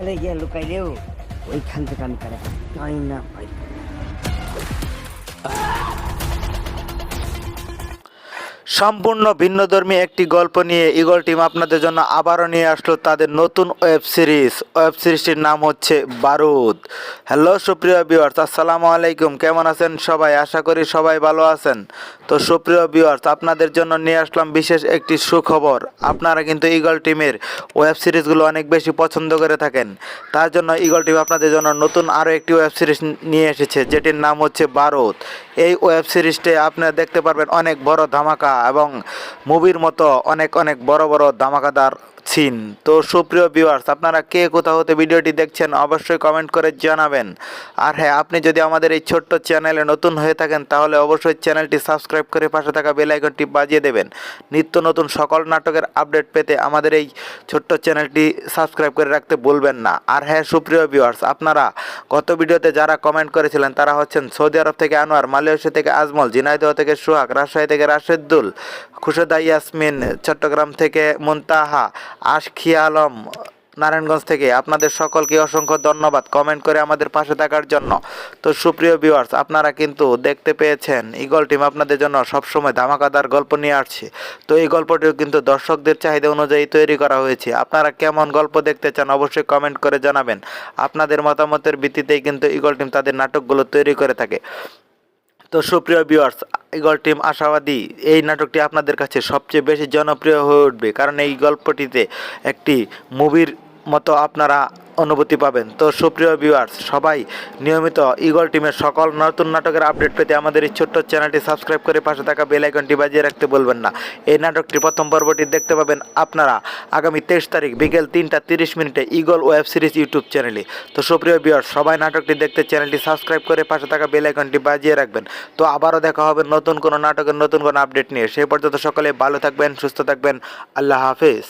চলে গিয়ে লুকাইলেও ওইখান থেকে আমি তারা পাই না পাই। সম্পূর্ণ ভিন্নধর্মী একটি গল্প নিয়ে ঈগল টিম আপনাদের জন্য আবারও নিয়ে আসলো তাদের নতুন ওয়েব সিরিজটির নাম হচ্ছে বারুদ। হ্যালো সুপ্রিয় ভিউয়ার্স, আসসালামু আলাইকুম। কেমন আছেন সবাই? আশা করি সবাই ভালো আছেন। তো সুপ্রিয় ভিউয়ার্স, আপনাদের জন্য নিয়ে আসলাম বিশেষ একটি সুখবর। আপনারা কিন্তু ঈগল টিমের ওয়েব সিরিজগুলো অনেক বেশি পছন্দ করে থাকেন, তার জন্য ঈগল টিম আপনাদের জন্য নতুন আরও একটি ওয়েব সিরিজ নিয়ে এসেছে, যেটির নাম হচ্ছে বারুদ। এই ওয়েব সিরিজটি আপনারা দেখতে পারবেন অনেক বড় ধামাকা এবং মুভির মতো অনেক অনেক বড় বড় ধামাকাদার সিন। তো সুপ্রিয় ভিউয়ার্স, আপনারা কে কোথা হতে ভিডিওটি দেখছেন অবশ্যই কমেন্ট করে জানাবেন। আর হ্যাঁ, আপনি যদি আমাদের এই ছোট্ট চ্যানেলে নতুন হয়ে থাকেন তাহলে অবশ্যই চ্যানেলটি সাবস্ক্রাইব করে পাশে থাকা বেল আইকনটি বাজিয়ে দেবেন। নিত্য নতুন সকল নাটকের আপডেট পেতে আমাদের এই ছোট্ট চ্যানেলটি সাবস্ক্রাইব করে রাখতে ভুলবেন না। আর হ্যাঁ সুপ্রিয় ভিউয়ার্স, আপনারা গত ভিডিওতে যারা কমেন্ট করেছিলেন তারা হচ্ছেন সৌদি আরব থেকে আনোয়ার, মালয়েশিয়া থেকে আজমল, ঝিনাইদহ থেকে সোহাগ, রাজশাহী থেকে রাশেদুল, খুশদা ইয়াসমিন, চট্টগ্রাম থেকে মুনতাহা, আশখিয়া আলম, নারায়ণগঞ্জ থেকে। আপনাদের সকলকে অসংখ্য ধন্যবাদ কমেন্ট করে আমাদের পাশে থাকার জন্য। তো সুপ্রিয় ভিউয়ার্স, আপনারা কিন্তু দেখতে পেয়েছেন ঈগল টিম আপনাদের জন্য সবসময় ধামাকাদার গল্প নিয়ে আসছে। তো এই গল্পটিও কিন্তু দর্শকদের চাহিদা অনুযায়ী তৈরি করা হয়েছে। আপনারা কেমন গল্প দেখতে চান অবশ্যই কমেন্ট করে জানাবেন। আপনাদের মতামতের ভিত্তিতেই কিন্তু ঈগল টিম তাদের নাটকগুলো তৈরি করে থাকে। তো সুপ্রিয় ভিউয়ার্স, ঈগল টিম আশাবাদী এই নাটকটি আপনাদের কাছে সবচেয়ে বেশি জনপ্রিয় হয়ে উঠবে, কারণ এই গল্পটিতে একটি মুভির মতো আপনারা অনুভূতি পাবেন। তো সুপ্রিয় ভিউয়ার্স, সবাই নিয়মিত ঈগল টিমের সকল নতুন নাটকের আপডেট পেতে আমাদের এই ছোট্ট চ্যানেলটি সাবস্ক্রাইব করে পাশে থাকা বেল আইকনটি বাজিয়ে রাখতে বলবেন না। এই নাটকটি প্রথম পর্বটি দেখতে পাবেন আপনারা আগামী 23 তারিখ বিকেল 3টা 30 ঈগল ওয়েব সিরিজ ইউটিউব চ্যানেলে। তো সুপ্রিয় ভিউয়ার্স, সবাই নাটকটি দেখতে চ্যানেলটি সাবস্ক্রাইব করে পাশে থাকা বেল আইকনটি বাজিয়ে রাখবেন। তো আবারও দেখা হবে নতুন কোনো নাটকের নতুন কোনো আপডেট নিয়ে। সেই পর্যন্ত সকলে ভালো থাকবেন, সুস্থ থাকবেন। আল্লাহ হাফেজ।